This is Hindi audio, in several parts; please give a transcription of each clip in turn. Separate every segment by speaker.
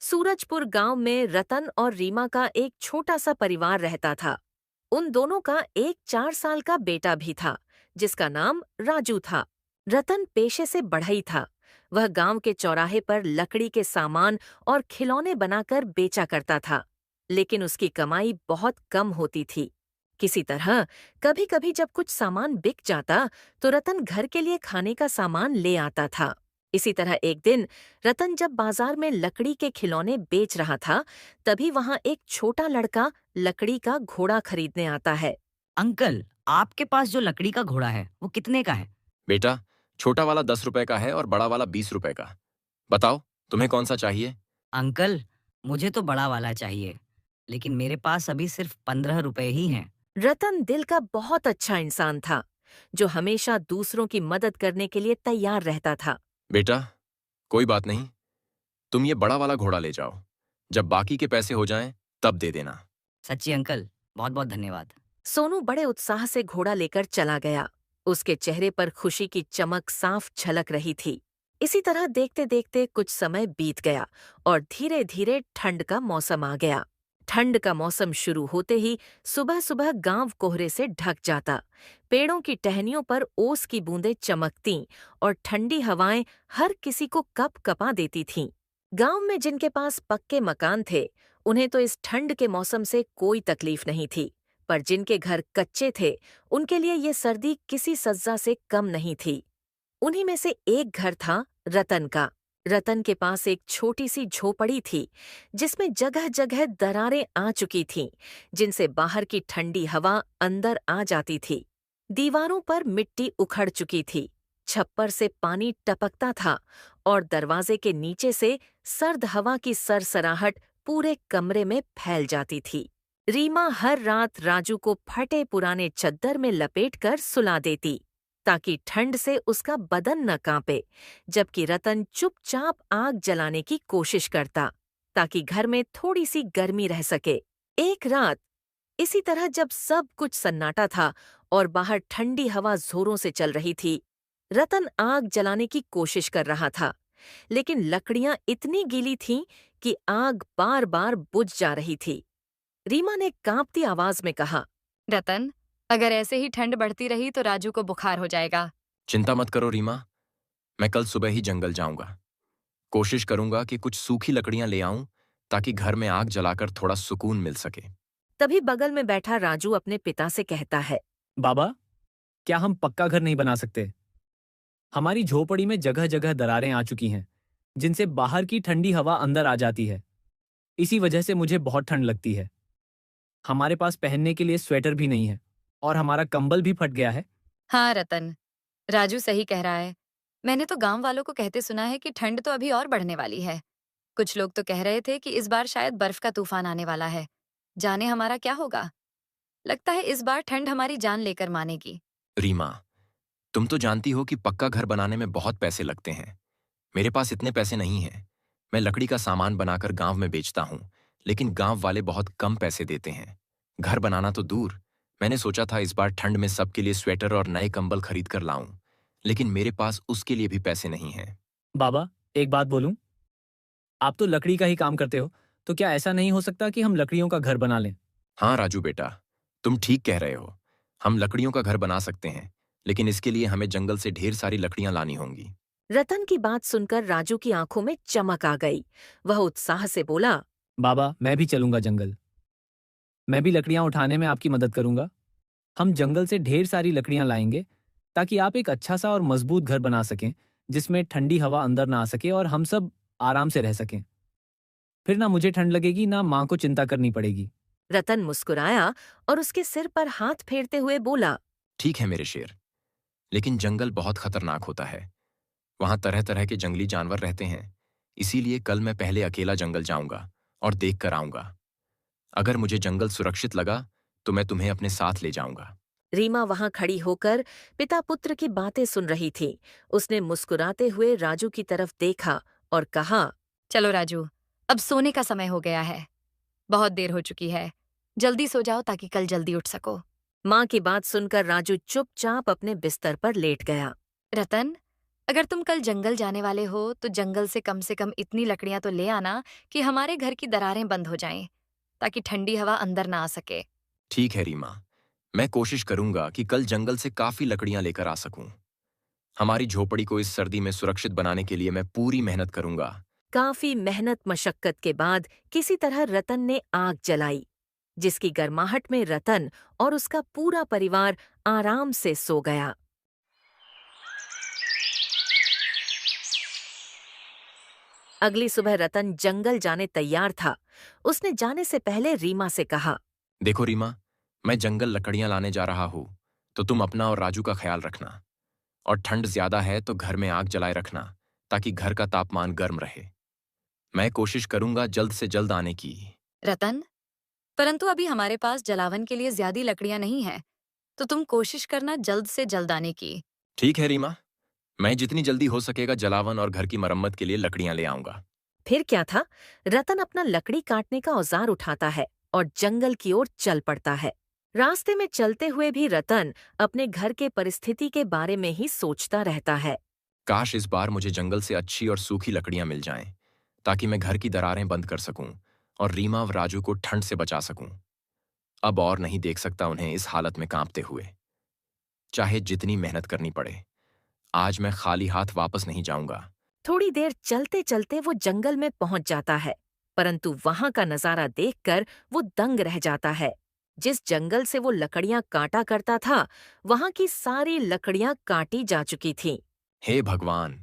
Speaker 1: सूरजपुर गांव में रतन और रीमा का एक छोटा सा परिवार रहता था। उन दोनों का एक 4 साल का बेटा भी था, जिसका नाम राजू था। रतन पेशे से बढ़ई था। वह गांव के चौराहे पर लकड़ी के सामान और खिलौने बनाकर बेचा करता था, लेकिन उसकी कमाई बहुत कम होती थी। किसी तरह कभी कभी जब कुछ सामान बिक जाता तो रतन घर के लिए खाने का सामान ले आता था। इसी तरह एक दिन रतन जब बाजार में लकड़ी के खिलौने बेच रहा था, तभी वहां एक छोटा लड़का लकड़ी का घोड़ा खरीदने आता है।
Speaker 2: अंकल, आपके पास जो लकड़ी का घोड़ा है वो कितने का है?
Speaker 3: बेटा, छोटा वाला 10 रुपए का है और बड़ा वाला 20 रुपए का। बताओ, तुम्हें कौन सा चाहिए?
Speaker 2: अंकल, मुझे तो बड़ा वाला चाहिए, लेकिन मेरे पास अभी सिर्फ 15 रुपए ही हैं।
Speaker 1: रतन दिल का बहुत अच्छा इंसान था, जो हमेशा दूसरों की मदद करने के लिए तैयार रहता था।
Speaker 3: बेटा, कोई बात नहीं, तुम ये बड़ा वाला घोड़ा ले जाओ। जब बाकी के पैसे हो जाएं, तब दे देना।
Speaker 2: सच्ची अंकल, बहुत बहुत धन्यवाद।
Speaker 1: सोनू बड़े उत्साह से घोड़ा लेकर चला गया। उसके चेहरे पर खुशी की चमक साफ झलक रही थी। इसी तरह देखते देखते कुछ समय बीत गया और धीरे धीरे ठंड का मौसम आ गया। ठंड का मौसम शुरू होते ही सुबह सुबह गांव कोहरे से ढक जाता। पेड़ों की टहनियों पर ओस की बूंदें चमकतीं और ठंडी हवाएं हर किसी को कप कपा देती थीं। गांव में जिनके पास पक्के मकान थे, उन्हें तो इस ठंड के मौसम से कोई तकलीफ नहीं थी, पर जिनके घर कच्चे थे, उनके लिए ये सर्दी किसी सज्जा से कम नहीं थी। उन्हीं में से एक घर था रतन का। रतन के पास एक छोटी सी झोपड़ी थी, जिसमें जगह जगह दरारें आ चुकी थीं, जिनसे बाहर की ठंडी हवा अंदर आ जाती थी। दीवारों पर मिट्टी उखड़ चुकी थी, छप्पर से पानी टपकता था और दरवाजे के नीचे से सर्द हवा की सरसराहट पूरे कमरे में फैल जाती थी। रीमा हर रात राजू को फटे पुराने चद्दर में लपेटकर सुला देती, ताकि ठंड से उसका बदन न कांपे, जबकि रतन चुपचाप आग जलाने की कोशिश करता, ताकि घर में थोड़ी सी गर्मी रह सके। एक रात इसी तरह जब सब कुछ सन्नाटा था और बाहर ठंडी हवा जोरों से चल रही थी, रतन आग जलाने की कोशिश कर रहा था, लेकिन लकड़ियां इतनी गीली थीं कि आग बार बार बुझ जा रही थी। रीमा ने कांपती आवाज में कहा,
Speaker 4: रतन, अगर ऐसे ही ठंड बढ़ती रही तो राजू को बुखार हो जाएगा।
Speaker 3: चिंता मत करो रीमा, मैं कल सुबह ही जंगल जाऊंगा। कोशिश करूंगा कि कुछ सूखी लकड़ियां ले आऊं, ताकि घर में आग जलाकर थोड़ा सुकून मिल सके।
Speaker 1: तभी बगल में बैठा राजू अपने पिता से कहता है,
Speaker 5: बाबा, क्या हम पक्का घर नहीं बना सकते? हमारी झोपड़ी में जगह जगह दरारें आ चुकी हैं, जिनसे बाहर की ठंडी हवा अंदर आ जाती है। इसी वजह से मुझे बहुत ठंड लगती है। हमारे पास पहनने के लिए स्वेटर भी नहीं है और हमारा कंबल भी फट गया है।
Speaker 4: हाँ रतन, राजू सही कह रहा है। मैंने तो गांव वालों को कहते सुना है कि ठंड तो अभी और बढ़ने वाली है। कुछ लोग तो कह रहे थे कि इस बार शायद बर्फ का तूफान आने वाला है। जाने हमारा क्या होगा। लगता है इस बार ठंड हमारी जान लेकर मानेगी।
Speaker 3: रीमा, तुम तो जानती हो कि पक्का घर बनाने में बहुत पैसे लगते हैं। मेरे पास इतने पैसे नहीं हैं। मैं लकड़ी का सामान बनाकर गांव में बेचता हूं, लेकिन गांव वाले बहुत कम पैसे देते हैं। घर बनाना तो दूर, मैंने सोचा था इस बार ठंड में सबके लिए स्वेटर और नए कंबल खरीद कर लाऊं, लेकिन मेरे पास उसके लिए भी पैसे नहीं हैं।
Speaker 5: बाबा, एक बात बोलूं? आप तो लकड़ी का ही काम करते हो, तो क्या ऐसा नहीं हो सकता कि हम लकड़ियों का घर बना लें?
Speaker 3: हाँ राजू बेटा, तुम ठीक कह रहे हो। हम लकड़ियों का घर बना सकते हैं, लेकिन इसके लिए हमें जंगल से ढेर सारी लकड़ियां लानी होंगी।
Speaker 1: रतन की बात सुनकर राजू की आंखों में चमक आ गई। वह उत्साह से बोला,
Speaker 5: बाबा, मैं भी चलूंगा जंगल। मैं भी लकड़ियां उठाने में आपकी मदद करूंगा। हम जंगल से ढेर सारी लकड़ियां लाएंगे, ताकि आप एक अच्छा सा और मजबूत घर बना सकें, जिसमें ठंडी हवा अंदर ना आ सके और हम सब आराम से रह सकें। फिर ना मुझे ठंड लगेगी, ना माँ को चिंता करनी पड़ेगी।
Speaker 1: रतन मुस्कुराया और उसके सिर पर हाथ फेरते हुए बोला,
Speaker 3: ठीक है मेरे शेर, लेकिन जंगल बहुत खतरनाक होता है। वहां तरह तरह के जंगली जानवर रहते हैं। इसीलिए कल मैं पहले अकेला जंगल जाऊंगा और देख कर आऊंगा। अगर मुझे जंगल सुरक्षित लगा तो मैं तुम्हें अपने साथ ले जाऊंगा।
Speaker 1: रीमा वहां खड़ी होकर पिता पुत्र की बातें सुन रही थी। उसने मुस्कुराते हुए राजू की तरफ देखा और कहा,
Speaker 4: चलो राजू, अब सोने का समय हो गया है। बहुत देर हो चुकी है। जल्दी सो जाओ ताकि कल जल्दी उठ सको।
Speaker 1: माँ की बात सुनकर राजू चुपचाप अपने बिस्तर पर लेट गया।
Speaker 4: रतन, अगर तुम कल जंगल जाने वाले हो तो जंगल से कम इतनी लकड़ियां तो ले आना कि हमारे घर की दरारें बंद हो जाएं, ताकि ठंडी हवा अंदर ना आ सके।
Speaker 3: ठीक है रीमा, मैं कोशिश करूंगा कि कल जंगल से काफी लकड़ियां लेकर आ सकूं। हमारी झोपड़ी को इस सर्दी में सुरक्षित बनाने के लिए मैं पूरी मेहनत करूंगा।
Speaker 1: काफी मेहनत मशक्कत के बाद किसी तरह रतन ने आग जलाई, जिसकी गर्माहट में रतन और उसका पूरा परिवार आराम से सो गया। अगली सुबह रतन जंगल जाने तैयार था। उसने जाने से पहले रीमा से कहा,
Speaker 3: देखो रीमा, मैं जंगल लकड़ियां लाने जा रहा हूं, तो तुम अपना और राजू का ख्याल रखना। और ठंड ज्यादा है तो घर में आग जलाए रखना, ताकि घर का तापमान गर्म रहे। मैं कोशिश करूंगा जल्द से जल्द आने की।
Speaker 4: रतन, परंतु अभी हमारे पास जलावन के लिए ज्यादा लकड़ियां नहीं है, तो तुम कोशिश करना जल्द से जल्द आने की।
Speaker 3: ठीक है रीमा, मैं जितनी जल्दी हो सकेगा जलावन और घर की मरम्मत के लिए लकड़ियां ले आऊंगा।
Speaker 1: फिर क्या था, रतन अपना लकड़ी काटने का औजार उठाता है और जंगल की ओर चल पड़ता है। रास्ते में चलते हुए भी रतन अपने घर के परिस्थिति के बारे में ही सोचता रहता है।
Speaker 3: काश इस बार मुझे जंगल से अच्छी और सूखी लकड़ियां मिल जाएं, ताकि मैं घर की दरारें बंद कर सकूं और रीमा और राजू को ठंड से बचा सकूं। अब और नहीं देख सकता उन्हें इस हालत में कांपते हुए। चाहे जितनी मेहनत करनी पड़े, आज मैं खाली हाथ वापस नहीं जाऊंगा।
Speaker 1: थोड़ी देर चलते चलते वो जंगल में पहुंच जाता है, परंतु वहां का नजारा देखकर वो दंग रह जाता है। जिस जंगल से वो लकड़ियां काटा करता था, वहां की सारी लकड़ियां काटी जा चुकी थीं।
Speaker 3: हे भगवान,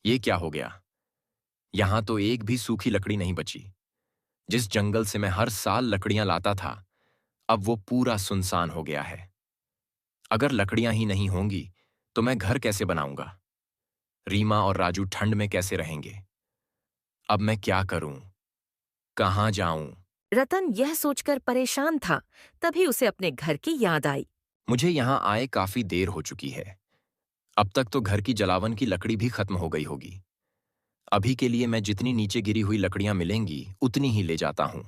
Speaker 3: ये क्या हो गया? यहां तो एक भी सूखी लकड़ी नहीं बची। जिस जंगल से मैं हर साल लकड़ियां लाता था, अब वो पूरा सुनसान हो गया है। अगर लकड़ियां ही नहीं होंगी तो मैं घर कैसे बनाऊंगा? रीमा और राजू ठंड में कैसे रहेंगे? अब मैं क्या करूं? कहां जाऊं?
Speaker 1: रतन यह सोचकर परेशान था, तभी उसे अपने घर की याद आई।
Speaker 3: मुझे यहां आए काफी देर हो चुकी है। अब तक तो घर की जलावन की लकड़ी भी खत्म हो गई होगी। अभी के लिए मैं जितनी नीचे गिरी हुई लकड़ियां मिलेंगी उतनी ही ले जाता हूं,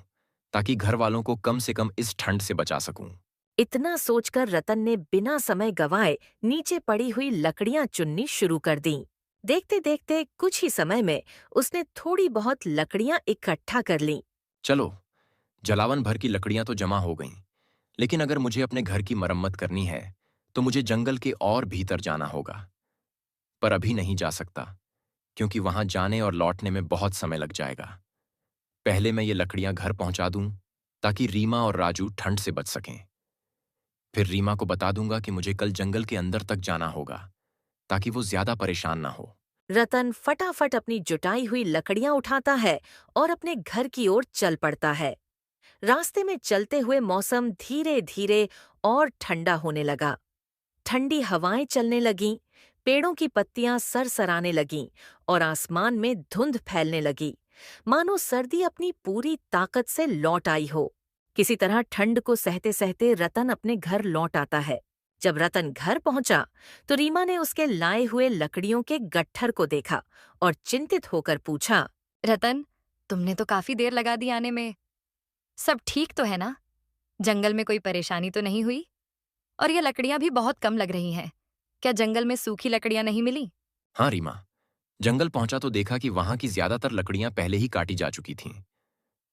Speaker 3: ताकि घर वालों को कम से कम इस ठंड से बचा सकूं।
Speaker 1: इतना सोचकर रतन ने बिना समय गवाए नीचे पड़ी हुई लकड़ियां चुननी शुरू कर दीं। देखते देखते कुछ ही समय में उसने थोड़ी बहुत लकड़ियां इकट्ठा कर लीं।
Speaker 3: चलो, जलावन भर की लकड़ियां तो जमा हो गईं, लेकिन अगर मुझे अपने घर की मरम्मत करनी है तो मुझे जंगल के और भीतर जाना होगा। पर अभी नहीं जा सकता, क्योंकि वहां जाने और लौटने में बहुत समय लग जाएगा। पहले मैं ये लकड़ियां घर पहुंचा दूं, ताकि रीमा और राजू ठंड से बच सकें। फिर रीमा को बता दूंगा कि मुझे कल जंगल के अंदर तक जाना होगा, ताकि वो ज्यादा परेशान ना हो।
Speaker 1: रतन फटाफट अपनी जुटाई हुई लकड़ियां उठाता है और अपने घर की ओर चल पड़ता है। रास्ते में चलते हुए मौसम धीरे धीरे और ठंडा होने लगा। ठंडी हवाएं चलने लगीं, पेड़ों की पत्तियां सरसराने लगीं और आसमान में धुंध फैलने लगी, मानो सर्दी अपनी पूरी ताकत से लौट आई हो। किसी तरह ठंड को सहते सहते रतन अपने घर लौट आता है। जब रतन घर पहुंचा तो रीमा ने उसके लाए हुए लकड़ियों के गट्ठर को देखा और चिंतित होकर पूछा,
Speaker 4: रतन, तुमने तो काफी देर लगा दी आने में। सब ठीक तो है ना? जंगल में कोई परेशानी तो नहीं हुई? और ये लकड़ियां भी बहुत कम लग रही हैं। क्या जंगल में सूखी लकड़ियां नहीं मिली?
Speaker 3: हाँ रीमा, जंगल पहुंचा तो देखा कि वहां की ज्यादातर लकड़ियां पहले ही काटी जा चुकी थीं।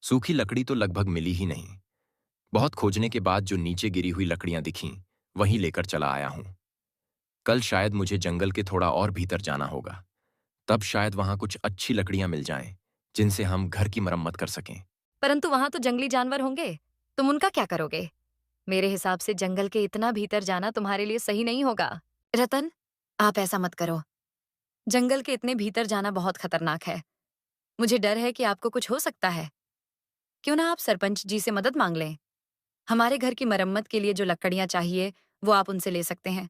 Speaker 3: सूखी लकड़ी तो लगभग मिली ही नहीं। बहुत खोजने के बाद जो नीचे गिरी हुई लकड़ियां दिखीं, वहीं लेकर चला आया हूं। कल शायद मुझे जंगल के थोड़ा और भीतर जाना होगा। तब शायद वहां कुछ अच्छी लकड़ियां मिल जाएं, जिनसे हम घर की मरम्मत कर सकें।
Speaker 4: परंतु वहां तो जंगली जानवर होंगे, तुम उनका क्या करोगे? मेरे हिसाब से जंगल के इतना भीतर जाना तुम्हारे लिए सही नहीं होगा। रतन, आप ऐसा मत करो। जंगल के इतने भीतर जाना बहुत खतरनाक है। मुझे डर है कि आपको कुछ हो सकता है। क्यों ना आप सरपंच जी से मदद मांग लें? हमारे घर की मरम्मत के लिए जो लकड़ियां चाहिए वो आप उनसे ले सकते हैं।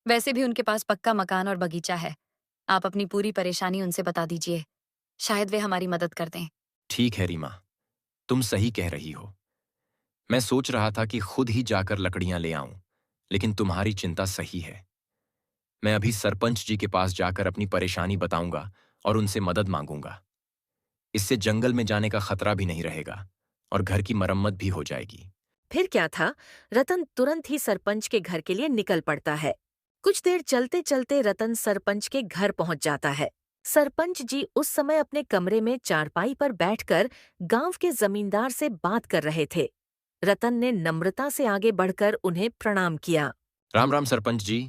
Speaker 4: वैसे भी उनके पास पक्का मकान और बगीचा है। आप अपनी पूरी परेशानी उनसे बता दीजिए, शायद वे हमारी मदद कर दें।
Speaker 3: ठीक है रीमा, तुम सही कह रही हो। मैं सोच रहा था कि खुद ही जाकर लकड़ियां ले आऊं, लेकिन तुम्हारी चिंता सही है। मैं अभी सरपंच जी के पास जाकर अपनी परेशानी बताऊंगा और उनसे मदद मांगूंगा। इससे जंगल में जाने का खतरा भी नहीं रहेगा और घर की मरम्मत भी हो जाएगी।
Speaker 1: फिर क्या था, रतन तुरंत ही सरपंच के घर के लिए निकल पड़ता है। कुछ देर चलते चलते रतन सरपंच के घर पहुंच जाता है। सरपंच जी उस समय अपने कमरे में चारपाई पर बैठकर गांव के जमींदार से बात कर रहे थे। रतन ने नम्रता से आगे बढ़कर उन्हें प्रणाम किया।
Speaker 3: राम राम सरपंच जी,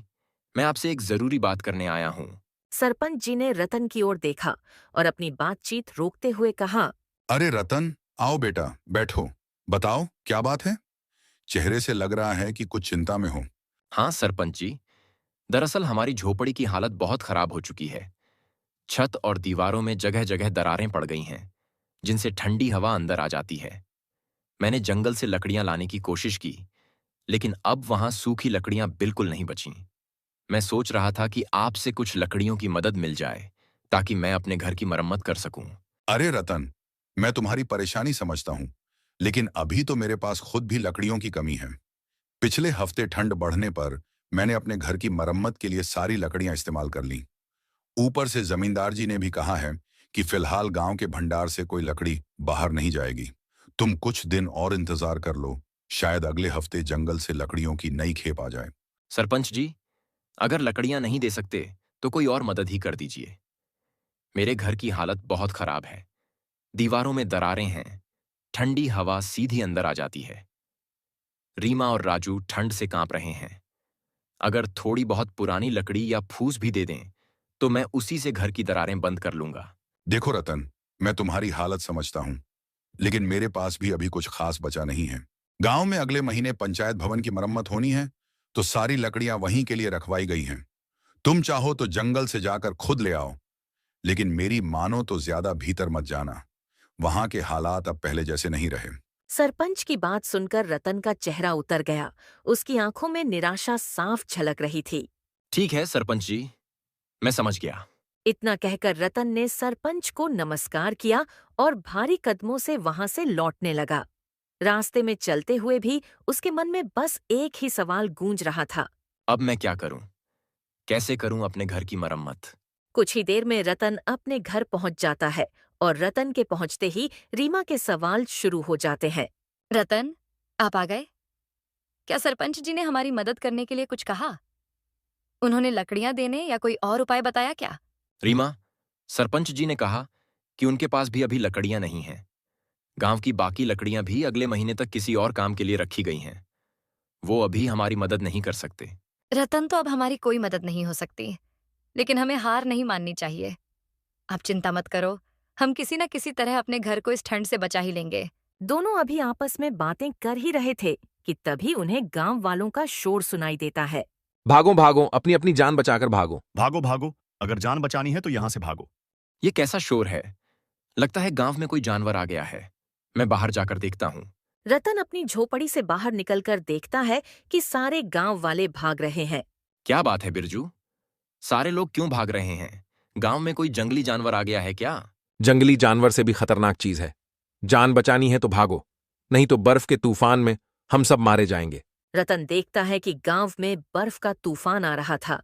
Speaker 3: मैं आपसे एक जरूरी बात करने आया हूँ।
Speaker 1: सरपंच जी ने रतन की ओर देखा और अपनी बातचीत रोकते हुए कहा,
Speaker 6: अरे रतन, आओ बेटा, बैठो। बताओ क्या बात है? चेहरे से लग रहा है कि कुछ चिंता में हो।
Speaker 3: हाँ सरपंच जी, दरअसल हमारी झोपड़ी की हालत बहुत खराब हो चुकी है। छत और दीवारों में जगह जगह दरारें पड़ गई हैं, जिनसे ठंडी हवा अंदर आ जाती है। मैंने जंगल से लकड़ियां लाने की कोशिश की, लेकिन अब वहां सूखी लकड़ियां बिल्कुल नहीं बचीं। मैं सोच रहा था कि आपसे कुछ लकड़ियों की मदद मिल जाए, ताकि मैं अपने घर की मरम्मत कर सकूं।
Speaker 6: अरे रतन, मैं तुम्हारी परेशानी समझता हूँ, लेकिन अभी तो मेरे पास खुद भी लकड़ियों की कमी है। पिछले हफ्ते ठंड बढ़ने पर मैंने अपने घर की मरम्मत के लिए सारी लकड़ियां इस्तेमाल कर लीं। ऊपर से जमींदार जी ने भी कहा है कि फिलहाल गांव के भंडार से कोई लकड़ी बाहर नहीं जाएगी। तुम कुछ दिन और इंतजार कर लो, शायद अगले हफ्ते जंगल से लकड़ियों की नई खेप आ जाए।
Speaker 3: सरपंच जी, अगर लकड़ियां नहीं दे सकते तो कोई और मदद ही कर दीजिए। मेरे घर की हालत बहुत खराब है। दीवारों में दरारें हैं, ठंडी हवा सीधी अंदर आ जाती है। रीमा और राजू ठंड से कांप रहे हैं। अगर थोड़ी बहुत पुरानी लकड़ी या फूस भी दे दें तो मैं उसी से घर की दरारें बंद कर लूंगा।
Speaker 6: देखो रतन, मैं तुम्हारी हालत समझता हूँ, लेकिन मेरे पास भी अभी कुछ खास बचा नहीं है। गांव में अगले महीने पंचायत भवन की मरम्मत होनी है, तो सारी लकड़ियां वहीं के लिए रखवाई गई हैं। तुम चाहो तो जंगल से जाकर खुद ले आओ, लेकिन मेरी मानो तो ज्यादा भीतर मत जाना। वहां के हालात अब पहले जैसे नहीं रहे।
Speaker 1: सरपंच की बात सुनकर रतन का चेहरा उतर गया। उसकी आंखों में निराशा साफ झलक रही थी।
Speaker 3: ठीक है सरपंच जी, मैं समझ गया।
Speaker 1: इतना कहकर रतन ने सरपंच को नमस्कार किया और भारी कदमों से वहां से लौटने लगा। रास्ते में चलते हुए भी उसके मन में बस एक ही सवाल गूंज रहा था,
Speaker 3: अब मैं क्या करूं? कैसे करूं अपने घर की मरम्मत?
Speaker 1: कुछ ही देर में रतन अपने घर पहुंच जाता है और रतन के पहुंचते ही रीमा के सवाल शुरू हो जाते हैं।
Speaker 4: रतन, आप आ गए? क्या सरपंच जी ने हमारी मदद करने के लिए कुछ कहा? उन्होंने लकड़ियां देने या कोई और उपाय बताया क्या?
Speaker 3: रीमा, सरपंच जी ने कहा कि उनके पास भी अभी लकड़ियां नहीं हैं। गांव की बाकी लकड़ियां भी अगले महीने तक किसी और काम के लिए रखी गई हैं। वो अभी हमारी मदद नहीं कर सकते।
Speaker 4: रतन, तो अब हमारी कोई मदद नहीं हो सकती, लेकिन हमें हार नहीं माननी चाहिए। आप चिंता मत करो, हम किसी न किसी तरह अपने घर को इस ठंड से बचा ही लेंगे।
Speaker 1: दोनों अभी आपस में बातें कर ही रहे थे कि तभी उन्हें गांव वालों का शोर सुनाई देता है।
Speaker 7: भागो भागो, अपनी अपनी जान बचाकर भागो।
Speaker 8: भागो भागो, अगर जान बचानी है तो यहाँ से भागो।
Speaker 3: ये कैसा शोर है? लगता है गांव में कोई जानवर आ गया है। मैं बाहर जाकर देखता हूँ।
Speaker 1: रतन अपनी झोपड़ी से बाहर निकलकर देखता है कि सारे गांव वाले भाग रहे हैं।
Speaker 3: क्या बात है बिरजू? सारे लोग क्यों भाग रहे हैं? गांव में कोई जंगली जानवर आ गया है क्या?
Speaker 7: जंगली जानवर से भी खतरनाक चीज है। जान बचानी है तो भागो, नहीं तो बर्फ के तूफान में हम सब मारे जाएंगे।
Speaker 1: रतन देखता है कि गांव में बर्फ का तूफान आ रहा था।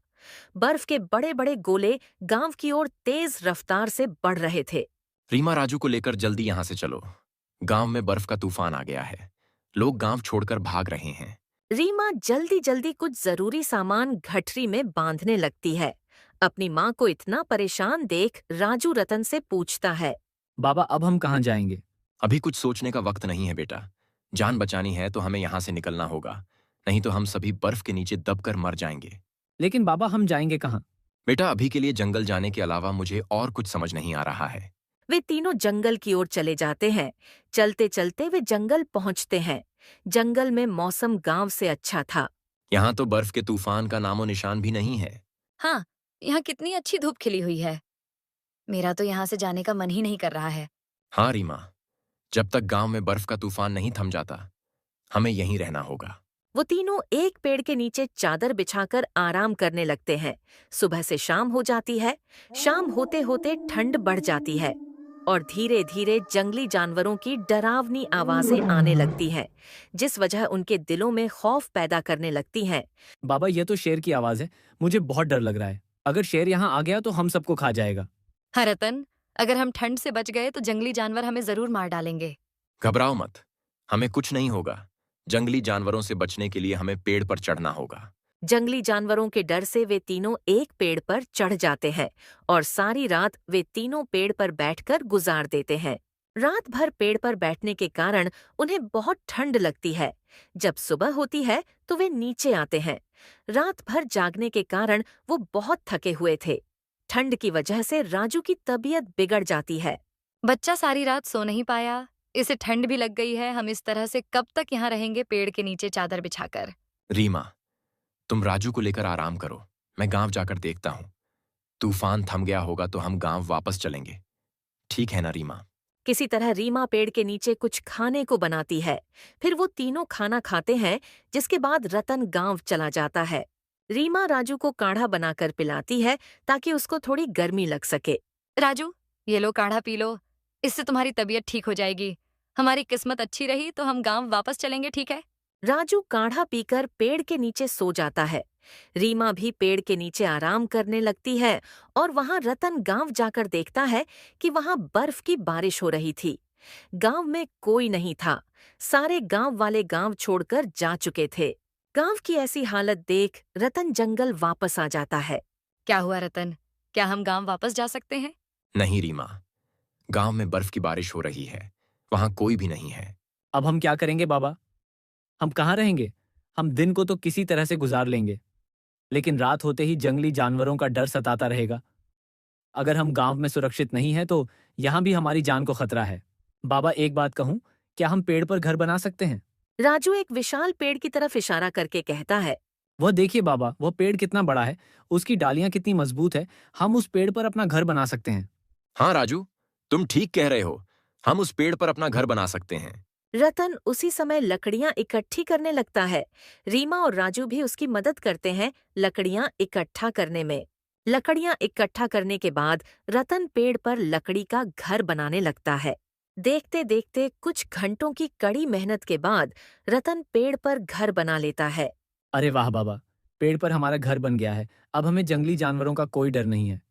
Speaker 1: बर्फ के बड़े बड़े गोले गांव की ओर तेज रफ्तार से बढ़ रहे थे।
Speaker 3: रीमा, राजू को लेकर जल्दी यहां से चलो। गांव में बर्फ का तूफान आ गया है। लोग गांव छोड़कर भाग रहे हैं।
Speaker 1: रीमा जल्दी जल्दी कुछ जरूरी सामान गठरी में बांधने लगती है। अपनी माँ को इतना परेशान देख राजू रतन से पूछता है,
Speaker 5: बाबा अब हम कहाँ जाएंगे?
Speaker 3: अभी कुछ सोचने का वक्त नहीं है बेटा। जान बचानी है तो हमें यहां से निकलना होगा, नहीं तो हम सभी बर्फ के नीचे दबकर मर जाएंगे।
Speaker 5: लेकिन बाबा हम जाएंगे कहाँ?
Speaker 3: बेटा, अभी के लिए जंगल जाने के अलावा मुझे और कुछ समझ नहीं आ रहा है।
Speaker 1: वे तीनों जंगल की ओर चले जाते हैं। चलते चलते वे जंगल पहुंचते हैं। जंगल में मौसम गांव से अच्छा था।
Speaker 3: यहाँ तो बर्फ के तूफान का नामो निशान भी नहीं है।
Speaker 4: हाँ, यहाँ कितनी अच्छी धूप खिली हुई है। मेरा तो यहाँ से जाने का मन ही नहीं कर रहा है।
Speaker 3: हाँ रीमा, जब तक गांव में बर्फ का तूफान नहीं थम जाता, हमें यहीं रहना होगा।
Speaker 1: वो तीनों एक पेड़ के नीचे चादर बिछाकर आराम करने लगते हैं। सुबह से शाम हो जाती है। शाम होते होते ठंड बढ़ जाती है और धीरे धीरे जंगली जानवरों की डरावनी आवाजें आने लगती हैं, जिस वजह उनके दिलों में खौफ पैदा करने लगती हैं।
Speaker 5: बाबा ये तो शेर की आवाज है, मुझे बहुत डर लग रहा है। अगर शेर यहाँ आ गया तो हम सबको खा जाएगा।
Speaker 4: हाँ रतन, अगर हम ठंड से बच गए तो जंगली जानवर हमें जरूर मार डालेंगे।
Speaker 3: घबराओ मत, हमें कुछ नहीं होगा। जंगली जानवरों से बचने के लिए हमें पेड़ पर चढ़ना होगा।
Speaker 1: जंगली जानवरों के डर से वे तीनों एक पेड़ पर चढ़ जाते हैं और सारी रात वे तीनों पेड़ पर बैठकर गुजार देते हैं। रात भर पेड़ पर बैठने के कारण उन्हें बहुत ठंड लगती है। जब सुबह होती है तो वे नीचे आते हैं। रात भर जागने के कारण वो बहुत थके हुए थे। ठंड की वजह से राजू की तबीयत बिगड़ जाती है।
Speaker 4: बच्चा सारी रात सो नहीं पाया, इसे ठंड भी लग गई है। हम इस तरह से कब तक यहाँ रहेंगे पेड़ के नीचे चादर बिछाकर?
Speaker 3: रीमा, तुम राजू को लेकर आराम करो, मैं गांव जाकर देखता हूं। तूफान थम गया होगा तो हम गांव वापस चलेंगे। ठीक है ना रीमा?
Speaker 1: किसी तरह रीमा पेड़ के नीचे कुछ खाने को बनाती है। फिर वो तीनों खाना खाते हैं, जिसके बाद रतन गांव चला जाता है। रीमा राजू को काढ़ा बनाकर पिलाती है ताकि उसको थोड़ी गर्मी लग सके।
Speaker 4: राजू, ये लो काढ़ा पी लो, इससे तुम्हारी तबीयत ठीक हो जाएगी। हमारी किस्मत अच्छी रही तो हम गांव वापस चलेंगे, ठीक है?
Speaker 1: राजू काढ़ा पीकर पेड़ के नीचे सो जाता है। रीमा भी पेड़ के नीचे आराम करने लगती है और वहां रतन गांव जाकर देखता है कि वहां बर्फ की बारिश हो रही थी। गांव में कोई नहीं था। सारे गांव वाले गांव छोड़कर जा चुके थे। गांव की ऐसी हालत देख रतन जंगल वापस आ जाता है।
Speaker 4: क्या हुआ रतन, क्या हम गांव वापस जा सकते हैं?
Speaker 3: नहीं रीमा, गांव में बर्फ की बारिश हो रही है, वहां कोई भी नहीं है।
Speaker 5: अब हम क्या करेंगे बाबा? हम कहाँ रहेंगे? हम दिन को तो किसी तरह से गुजार लेंगे, लेकिन रात होते ही जंगली जानवरों का डर सताता रहेगा। अगर हम गांव में सुरक्षित नहीं हैं तो यहाँ भी हमारी जान को खतरा है। बाबा, एक बात कहूँ, क्या हम पेड़ पर घर बना सकते हैं?
Speaker 1: राजू एक विशाल पेड़ की तरफ इशारा करके कहता है।
Speaker 5: वह देखिए बाबा, वह पेड़ कितना बड़ा है, उसकी डालियां कितनी मजबूत है। हम उस पेड़ पर अपना घर बना सकते हैं।
Speaker 3: हाँ राजू, तुम ठीक कह रहे हो, हम उस पेड़ पर अपना घर बना सकते हैं।
Speaker 1: रतन उसी समय लकड़ियां इकट्ठी करने लगता है। रीमा और राजू भी उसकी मदद करते हैं लकड़ियां इकट्ठा करने में। लकड़ियां इकट्ठा करने के बाद रतन पेड़ पर लकड़ी का घर बनाने लगता है। देखते देखते कुछ घंटों की कड़ी मेहनत के बाद रतन पेड़ पर घर बना लेता है।
Speaker 5: अरे वाह बाबा, पेड़ पर हमारा घर बन गया है। अब हमें जंगली जानवरों का कोई डर नहीं है।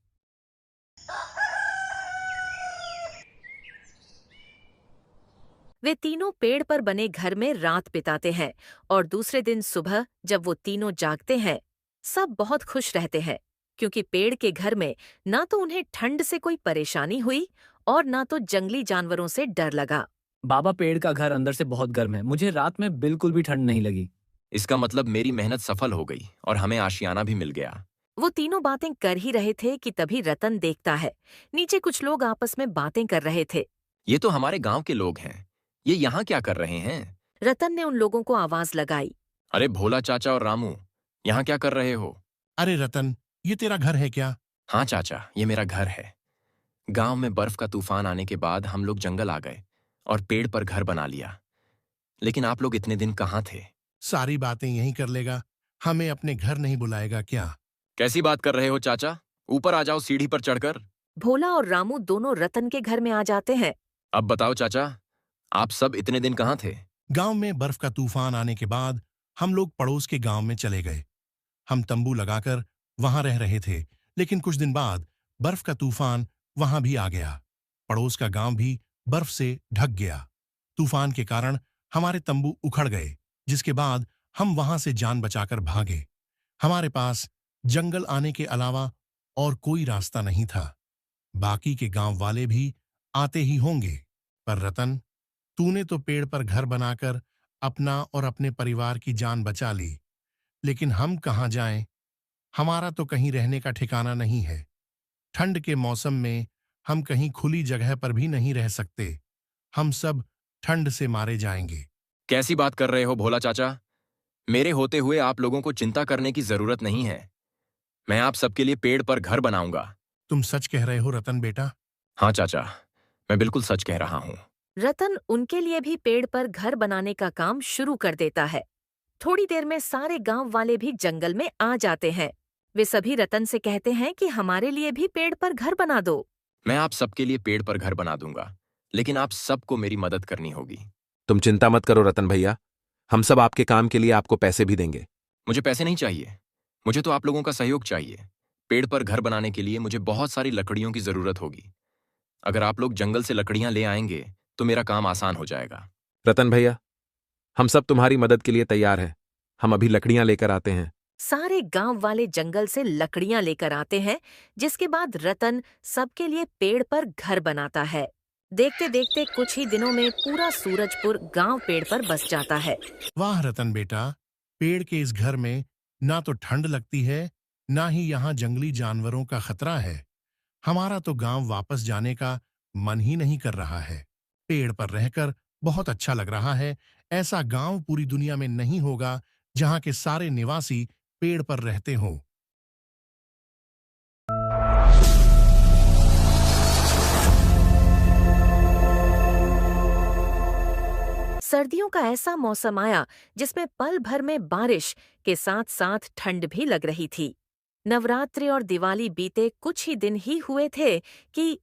Speaker 1: वे तीनों पेड़ पर बने घर में रात बिताते हैं और दूसरे दिन सुबह जब वो तीनों जागते हैं, सब बहुत खुश रहते हैं, क्योंकि पेड़ के घर में ना तो उन्हें ठंड से कोई परेशानी हुई और ना तो जंगली जानवरों से डर लगा।
Speaker 5: बाबा, पेड़ का घर अंदर से बहुत गर्म है, मुझे रात में बिल्कुल भी ठंड नहीं लगी।
Speaker 3: इसका मतलब मेरी मेहनत सफल हो गई और हमें आशियाना भी मिल गया।
Speaker 1: वो तीनों बातें कर ही रहे थे कि तभी रतन देखता है, नीचे कुछ लोग आपस में बातें कर रहे थे।
Speaker 3: ये तो हमारे गांव के लोग हैं, ये यहाँ क्या कर रहे हैं?
Speaker 1: रतन ने उन लोगों को आवाज लगाई।
Speaker 3: अरे भोला चाचा और रामू, यहाँ क्या कर रहे हो?
Speaker 9: अरे रतन, ये तेरा घर है क्या?
Speaker 3: हाँ चाचा, ये मेरा घर है। गांव में बर्फ का तूफान आने के बाद हम लोग जंगल आ गए और पेड़ पर घर बना लिया। लेकिन आप लोग इतने दिन कहाँ थे?
Speaker 9: सारी बातें यहीं कर लेगा, हमें अपने घर नहीं बुलाएगा क्या?
Speaker 3: कैसी बात कर रहे हो चाचा? ऊपर आ जाओ सीढ़ी पर चढ़कर।
Speaker 1: भोला और रामू दोनों रतन के घर में आ जाते हैं।
Speaker 3: अब बताओ चाचा, आप सब इतने दिन कहाँ थे?
Speaker 9: गांव में बर्फ का तूफान आने के बाद हम लोग पड़ोस के गांव में चले गए। हम तंबू लगाकर वहां रह रहे थे, लेकिन कुछ दिन बाद बर्फ का तूफान वहां भी आ गया। पड़ोस का गांव भी बर्फ से ढक गया। तूफान के कारण हमारे तंबू उखड़ गए, जिसके बाद हम वहां से जान बचाकर भागे। हमारे पास जंगल आने के अलावा और कोई रास्ता नहीं था। बाकी के गांव वाले भी आते ही होंगे, पर रतन, तूने तो पेड़ पर घर बनाकर अपना और अपने परिवार की जान बचा ली, लेकिन हम कहाँ जाएं? हमारा तो कहीं रहने का ठिकाना नहीं है। ठंड के मौसम में हम कहीं खुली जगह पर भी नहीं रह सकते। हम सब ठंड से मारे जाएंगे।
Speaker 3: कैसी बात कर रहे हो भोला चाचा? मेरे होते हुए आप लोगों को चिंता करने की जरूरत नहीं है। मैं आप सबके लिए पेड़ पर घर बनाऊंगा।
Speaker 9: तुम सच कह रहे हो रतन बेटा?
Speaker 3: हाँ चाचा, मैं बिल्कुल सच कह रहा हूँ।
Speaker 1: रतन उनके लिए भी पेड़ पर घर बनाने का काम शुरू कर देता है। थोड़ी देर में सारे गांव वाले भी जंगल में आ जाते हैं। वे सभी रतन से कहते हैं कि हमारे लिए भी पेड़ पर घर बना दो।
Speaker 3: मैं आप सबके लिए पेड़ पर घर बना दूंगा, लेकिन आप सबको मेरी मदद करनी होगी।
Speaker 7: तुम चिंता मत करो रतन भैया, हम सब आपके काम के लिए आपको पैसे भी देंगे।
Speaker 3: मुझे पैसे नहीं चाहिए, मुझे तो आप लोगों का सहयोग चाहिए। पेड़ पर घर बनाने के लिए मुझे बहुत सारी लकड़ियों की जरूरत होगी। अगर आप लोग जंगल से लकड़ियां ले आएंगे तो मेरा काम आसान हो जाएगा।
Speaker 7: रतन भैया, हम सब तुम्हारी मदद के लिए तैयार हैं। हम अभी लकड़ियां लेकर आते हैं।
Speaker 1: सारे गांव वाले जंगल से लकड़ियां लेकर आते हैं, जिसके बाद रतन सबके लिए पेड़ पर घर बनाता है। देखते देखते कुछ ही दिनों में पूरा सूरजपुर गांव पेड़ पर बस जाता है।
Speaker 9: वाह रतन बेटा, पेड़ के इस घर में ना तो ठंड लगती है, ना ही यहाँ जंगली जानवरों का खतरा है। हमारा तो गांव वापस जाने का मन ही नहीं कर रहा है। पेड़ पर रहकर बहुत अच्छा लग रहा है। ऐसा गांव पूरी दुनिया में नहीं होगा जहां के सारे निवासी पेड़ पर रहते हों।
Speaker 1: सर्दियों का ऐसा मौसम आया जिसमें पल भर में बारिश के साथ साथ ठंड भी लग रही थी। नवरात्रि और दिवाली बीते कुछ ही दिन ही हुए थे कि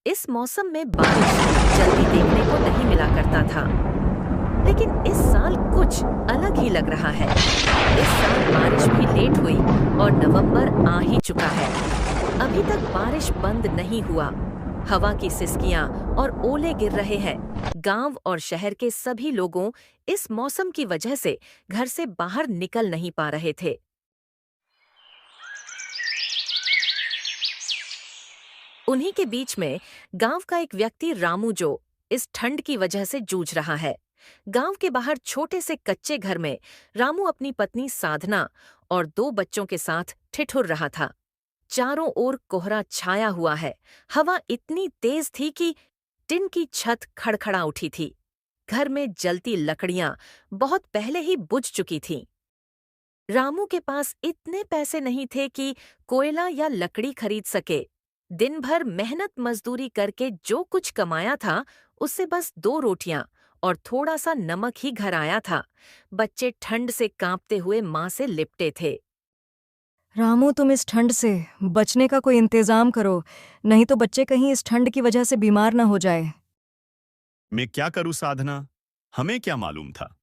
Speaker 1: इस मौसम में बारिश जल्दी देखने को नहीं मिला करता था। लेकिन इस साल कुछ अलग ही लग रहा है। इस साल बारिश भी लेट हुई और नवंबर आ ही चुका है। अभी तक बारिश बंद नहीं हुआ। हवा की सिसकियां और ओले गिर रहे हैं। गांव और शहर के सभी लोगों इस मौसम की वजह से घर से बाहर निकल नहीं पा रहे थे। उन्हीं के बीच में गांव का एक व्यक्ति रामू, जो इस ठंड की वजह से जूझ रहा है। गांव के बाहर छोटे से कच्चे घर में रामू अपनी पत्नी साधना और 2 बच्चों के साथ ठिठुर रहा था। चारों ओर कोहरा छाया हुआ है। हवा इतनी तेज थी कि टिन की छत खड़खड़ा उठी थी। घर में जलती लकड़ियां बहुत पहले ही बुझ चुकी थीं। रामू के पास इतने पैसे नहीं थे कि कोयला या लकड़ी खरीद सके। दिन भर मेहनत मजदूरी करके जो कुछ कमाया था, उससे बस 2 रोटियां और थोड़ा सा नमक ही घर आया था। बच्चे ठंड से कांपते हुए मां से लिपटे थे।
Speaker 10: रामू, तुम इस ठंड से बचने का कोई इंतजाम करो, नहीं तो बच्चे कहीं इस ठंड की वजह से बीमार ना हो जाए।
Speaker 8: मैं क्या करूं साधना, हमें क्या मालूम था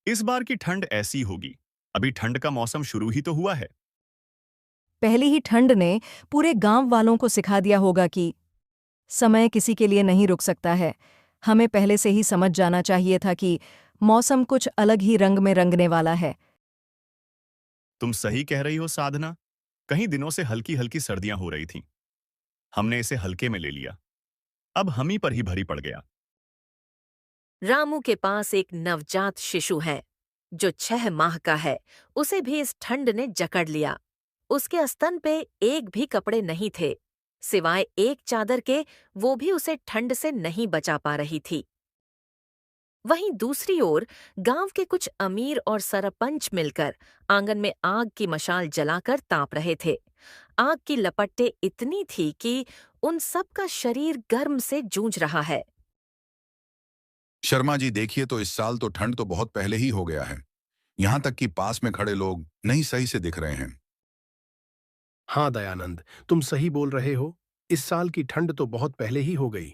Speaker 8: इस बार की ठंड ऐसी होगी। अभी ठंड का मौसम शुरू ही तो हुआ है।
Speaker 10: पहली ही ठंड ने पूरे गांव वालों को सिखा दिया होगा कि समय किसी के लिए नहीं रुक सकता है। हमें पहले से ही समझ जाना चाहिए था कि मौसम कुछ अलग ही रंग में रंगने वाला है।
Speaker 8: तुम सही कह रही हो साधना। कई दिनों से हल्की हल्की सर्दियां हो रही थीं। हमने इसे हल्के में ले लिया। अब हम ही पर ही भरी पड़ गया।
Speaker 1: रामू के पास एक नवजात शिशु है जो 6 माह का है। उसे भी इस ठंड ने जकड़ लिया। उसके स्तन पे एक भी कपड़े नहीं थे, सिवाय एक चादर के। वो भी उसे ठंड से नहीं बचा पा रही थी। वहीं दूसरी ओर गांव के कुछ अमीर और सरपंच मिलकर आंगन में आग की मशाल जलाकर ताप रहे थे। आग की लपटें इतनी थी कि उन सब का शरीर गर्म से जूझ रहा है।
Speaker 6: शर्मा जी देखिए, तो इस साल तो ठंड तो बहुत पहले ही हो गया है। यहां तक कि पास में खड़े लोग नहीं सही से दिख रहे हैं।
Speaker 9: हाँ दयानंद, तुम सही बोल रहे हो। इस साल की ठंड तो बहुत पहले ही हो गई।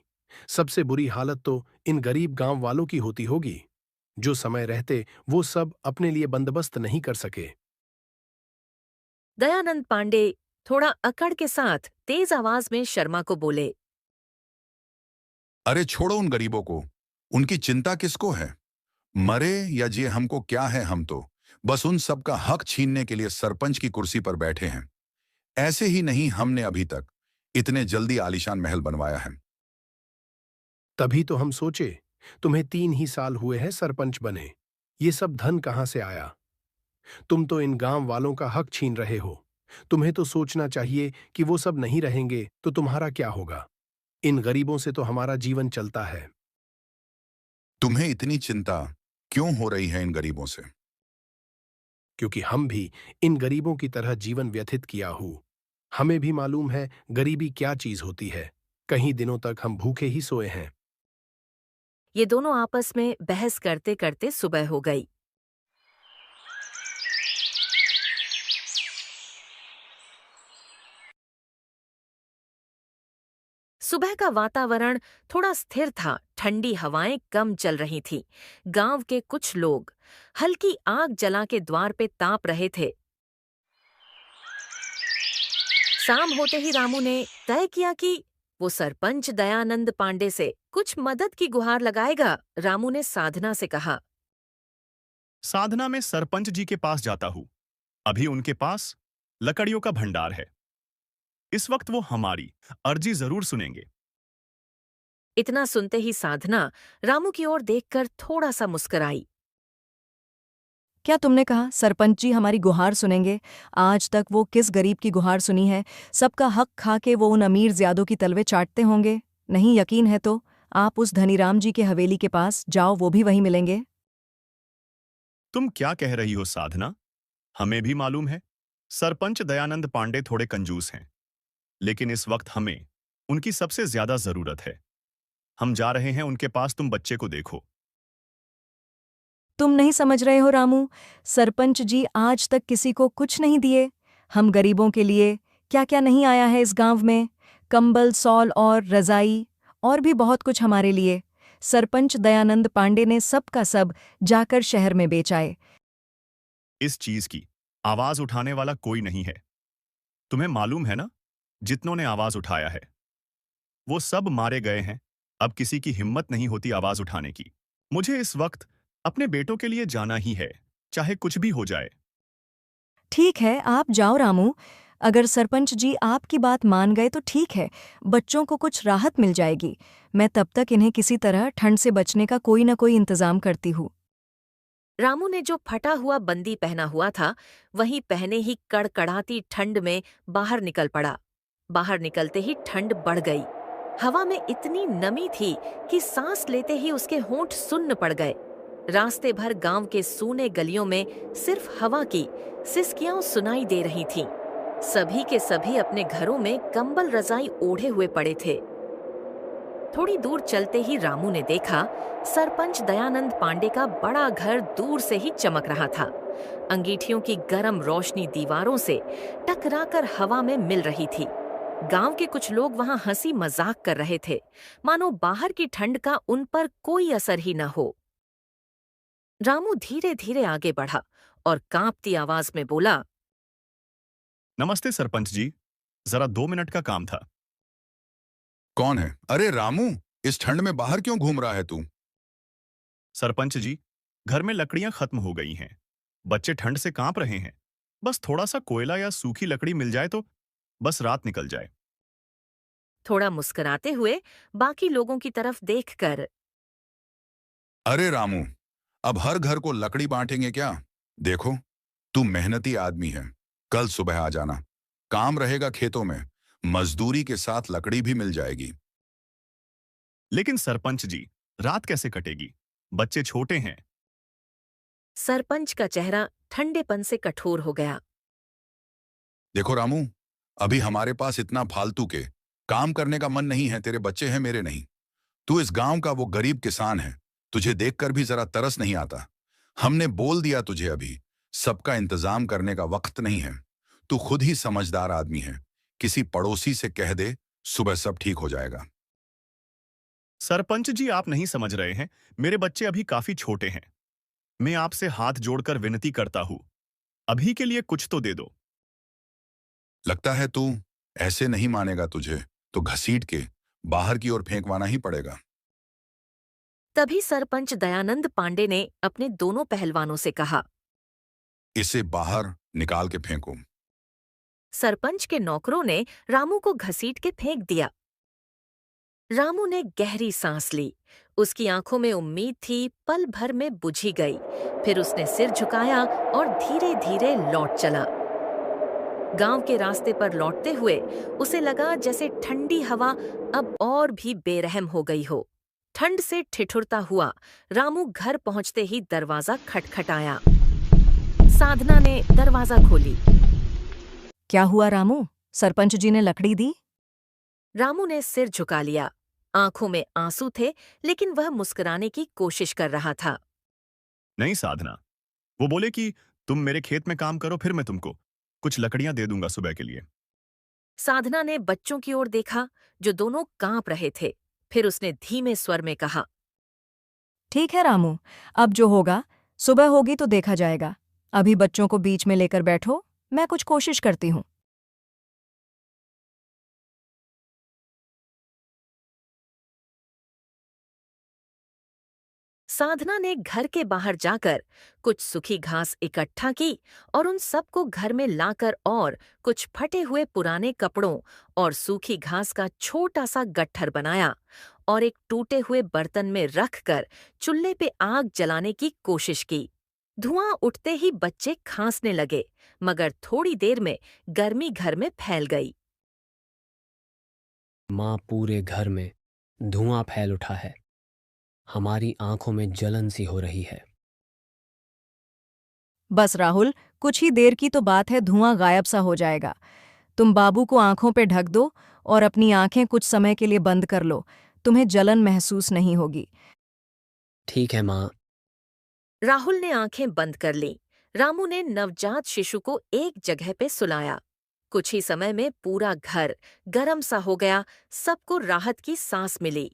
Speaker 9: सबसे बुरी हालत तो इन गरीब गांव वालों की होती होगी, जो समय रहते वो सब अपने लिए बंदोबस्त नहीं कर सके।
Speaker 1: दयानंद पांडे थोड़ा अकड़ के साथ तेज आवाज में शर्मा को बोले,
Speaker 6: अरे छोड़ो उन गरीबों को, उनकी चिंता किसको है? मरे या जिए हमको क्या है, हम तो बस उन सब का हक छीनने के लिए सरपंच की कुर्सी पर बैठे हैं। ऐसे ही नहीं हमने अभी तक इतने जल्दी आलीशान महल बनवाया है।
Speaker 9: तभी तो हम सोचे, तुम्हें 3 ही साल हुए हैं सरपंच बने, ये सब धन कहां से आया? तुम तो इन गांव वालों का हक छीन रहे हो। तुम्हें तो सोचना चाहिए कि वो सब नहीं रहेंगे तो तुम्हारा क्या होगा। इन गरीबों से तो हमारा जीवन चलता है।
Speaker 6: तुम्हें इतनी चिंता क्यों हो रही है इन गरीबों से?
Speaker 9: क्योंकि हम भी इन गरीबों की तरह जीवन व्यतीत किया हूं। हमें भी मालूम है गरीबी क्या चीज होती है। कई दिनों तक हम भूखे ही सोए हैं।
Speaker 1: ये दोनों आपस में बहस करते करते सुबह हो गई। सुबह का वातावरण थोड़ा स्थिर था। ठंडी हवाएं कम चल रही थीं। गांव के कुछ लोग हल्की आग जला के द्वार पे ताप रहे थे। शाम होते ही रामू ने तय किया कि वो सरपंच दयानंद पांडे से कुछ मदद की गुहार लगाएगा। रामू ने साधना से कहा,
Speaker 8: साधना, मैं सरपंच जी के पास जाता हूं। अभी उनके पास लकड़ियों का भंडार है। इस वक्त वो हमारी अर्जी जरूर सुनेंगे।
Speaker 1: इतना सुनते ही साधना रामू की ओर देखकर थोड़ा सा मुस्कुराई।
Speaker 10: क्या तुमने कहा सरपंच जी हमारी गुहार सुनेंगे? आज तक वो किस गरीब की गुहार सुनी है? सबका हक खा के वो उन अमीर ज़्यादों की तलवे चाटते होंगे। नहीं यकीन है तो आप उस धनीराम जी के हवेली के पास जाओ, वो भी वहीं मिलेंगे।
Speaker 8: तुम क्या कह रही हो साधना? हमें भी मालूम है सरपंच दयानंद पांडे थोड़े कंजूस हैं, लेकिन इस वक्त हमें उनकी सबसे ज्यादा जरूरत है। हम जा रहे हैं उनके पास, तुम बच्चे को देखो।
Speaker 10: तुम नहीं समझ रहे हो रामू, सरपंच जी आज तक किसी को कुछ नहीं दिए। हम गरीबों के लिए क्या क्या नहीं आया है इस गांव में, कंबल, सॉल और रजाई और भी बहुत कुछ हमारे लिए। सरपंच दयानंद पांडे ने सब का सब जाकर शहर में बेचाए।
Speaker 8: इस चीज की आवाज उठाने वाला कोई नहीं है। तुम्हें मालूम है ना, जितनों ने आवाज उठाया है वो सब मारे गए हैं। अब किसी की हिम्मत नहीं होती आवाज उठाने की। मुझे इस वक्त अपने बेटों के लिए जाना ही है, चाहे कुछ भी हो जाए।
Speaker 10: ठीक है, आप जाओ रामू। अगर सरपंच जी आपकी बात मान गए तो ठीक है, बच्चों को कुछ राहत मिल जाएगी। मैं तब तक इन्हें किसी तरह ठंड से बचने का कोई न कोई इंतजाम करती हूँ।
Speaker 1: रामू ने जो फटा हुआ बंदी पहना हुआ था वहीं पहने ही कड़कड़ाती ठंड में बाहर निकल पड़ा। बाहर निकलते ही ठंड बढ़ गई। हवा में इतनी नमी थी कि सांस लेते ही उसके होंठ सुन्न पड़ गए। रास्ते भर गांव के सूने गलियों में सिर्फ हवा की सिसकियां सुनाई दे रही थीं। सभी के सभी अपने घरों में कंबल रजाई ओढ़े हुए पड़े थे। थोड़ी दूर चलते ही रामू ने देखा सरपंच दयानंद पांडे का बड़ा घर दूर से ही चमक रहा था। अंगीठियों की गर्म रोशनी दीवारों से टकराकर हवा में मिल रही थी। गांव के कुछ लोग वहां हंसी मजाक कर रहे थे, मानो बाहर की ठंड का उन पर कोई असर ही न हो। रामू धीरे धीरे आगे बढ़ा और कांपती आवाज में बोला,
Speaker 8: नमस्ते सरपंच जी, जरा 2 मिनट का काम था।
Speaker 6: कौन है? अरे रामू, इस ठंड में बाहर क्यों घूम रहा है तू?
Speaker 8: सरपंच जी, घर में लकड़ियां खत्म हो गई हैं। बच्चे ठंड से कांप रहे हैं। बस थोड़ा सा कोयला या सूखी लकड़ी मिल जाए तो बस रात निकल जाए।
Speaker 1: थोड़ा मुस्कुराते हुए बाकी लोगों की तरफ देखकर,
Speaker 6: अरे रामू, अब हर घर को लकड़ी बांटेंगे क्या? देखो, तू मेहनती आदमी है। कल सुबह आ जाना, काम रहेगा खेतों में, मजदूरी के साथ लकड़ी भी मिल जाएगी।
Speaker 8: लेकिन सरपंच जी, रात कैसे कटेगी? बच्चे छोटे हैं।
Speaker 1: सरपंच का चेहरा ठंडेपन से कठोर हो गया।
Speaker 6: देखो रामू, अभी हमारे पास इतना फालतू के काम करने का मन नहीं है। तेरे बच्चे हैं, मेरे नहीं। तू इस गांव का वो गरीब किसान है, तुझे देखकर भी जरा तरस नहीं आता। हमने बोल दिया तुझे, अभी सबका इंतजाम करने का वक्त नहीं है। तू खुद ही समझदार आदमी है, किसी पड़ोसी से कह दे, सुबह सब ठीक हो जाएगा।
Speaker 8: सरपंच जी, आप नहीं समझ रहे हैं, मेरे बच्चे अभी काफी छोटे हैं। मैं आपसे हाथ जोड़कर विनती करता हूं, अभी के लिए कुछ तो दे दो।
Speaker 6: लगता है तू ऐसे नहीं मानेगा, तुझे तो घसीट के बाहर की ओर फेंकवाना ही पड़ेगा।
Speaker 1: तभी सरपंच दयानंद पांडे ने अपने दोनों पहलवानों से कहा।
Speaker 6: इसे बाहर निकाल के फेंको।
Speaker 1: सरपंच के नौकरों ने रामू को घसीट के फेंक दिया। रामू ने गहरी सांस ली। उसकी आंखों में उम्मीद थी, पल भर में बुझी गई। फिर उसने सिर झुकाया और धीरे धीरे लौट चला। गांव के रास्ते पर लौटते हुए उसे लगा जैसे ठंडी हवा अब और भी बेरहम हो गई हो। ठंड से ठिठुरता हुआ रामू घर पहुंचते ही दरवाजा खटखटाया। साधना ने दरवाजा खोली।
Speaker 10: क्या हुआ रामू, सरपंच जी ने लकड़ी दी?
Speaker 1: रामू ने सिर झुका लिया। आंखों में आंसू थे, लेकिन वह मुस्कुराने की कोशिश कर रहा था।
Speaker 8: नहीं साधना, वो बोले कि तुम मेरे खेत में काम करो, फिर मैं तुमको कुछ लकड़ियां दे दूंगा सुबह के लिए।
Speaker 1: साधना ने बच्चों की ओर देखा, जो दोनों कांप रहे थे। फिर उसने धीमे स्वर में कहा,
Speaker 10: ठीक है रामू, अब जो होगा सुबह होगी तो देखा जाएगा। अभी बच्चों को बीच में लेकर बैठो, मैं कुछ कोशिश करती हूँ।
Speaker 1: साधना ने घर के बाहर जाकर कुछ सूखी घास इकट्ठा की और उन सबको घर में लाकर और कुछ फटे हुए पुराने कपड़ों और सूखी घास का छोटा सा गट्ठर बनाया और एक टूटे हुए बर्तन में रखकर चूल्हे पे आग जलाने की कोशिश की। धुआं उठते ही बच्चे खांसने लगे, मगर थोड़ी देर में गर्मी घर में फैल गई।
Speaker 11: माँ, पूरे घर में धुआं फैल उठा है। हमारी आंखों में जलन सी हो रही है।
Speaker 10: बस राहुल, कुछ ही देर की तो बात है, धुआं गायब सा हो जाएगा। तुम बाबू को आंखों पे ढक दो और अपनी आंखें कुछ समय के लिए बंद कर लो। तुम्हें जलन महसूस नहीं होगी।
Speaker 11: ठीक है माँ।
Speaker 1: राहुल ने आंखें बंद कर लीं। रामू ने नवजात शिशु को एक जगह पे सुलाया। कुछ ही समय में पूरा घर गर्म सा हो गया। सबको राहत की सांस मिली।